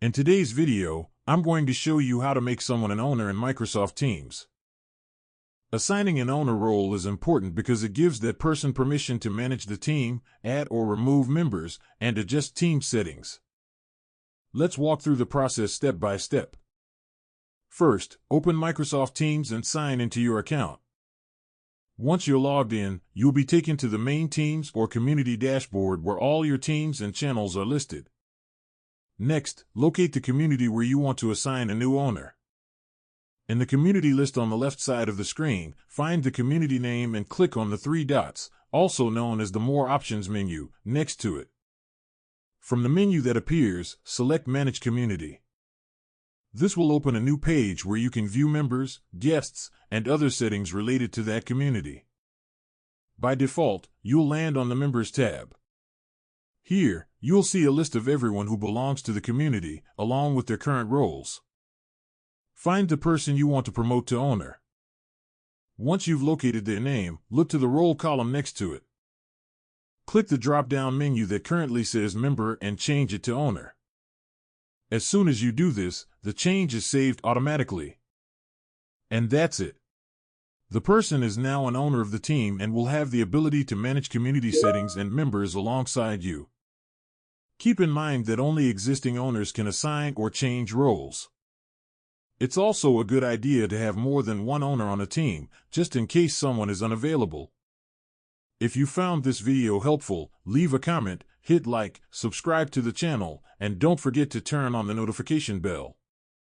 In today's video, I'm going to show you how to make someone an owner in Microsoft Teams. Assigning an owner role is important because it gives that person permission to manage the team, add or remove members, and adjust team settings. Let's walk through the process step by step. First, open Microsoft Teams and sign into your account. Once you're logged in, you'll be taken to the main Teams or Community dashboard where all your teams and channels are listed. Next, locate the community where you want to assign a new owner. In the community list on the left side of the screen, find the community name and click on the three dots, also known as the More Options menu, next to it. From the menu that appears, select Manage Community. This will open a new page where you can view members, guests, and other settings related to that community. By default, you'll land on the Members tab. Here, you'll see a list of everyone who belongs to the community, along with their current roles. Find the person you want to promote to owner. Once you've located their name, look to the role column next to it. Click the drop-down menu that currently says Member and change it to Owner. As soon as you do this, the change is saved automatically. And that's it. The person is now an owner of the team and will have the ability to manage community settings and members alongside you. Keep in mind that only existing owners can assign or change roles. It's also a good idea to have more than one owner on a team, just in case someone is unavailable. If you found this video helpful, leave a comment, hit like, subscribe to the channel, and don't forget to turn on the notification bell.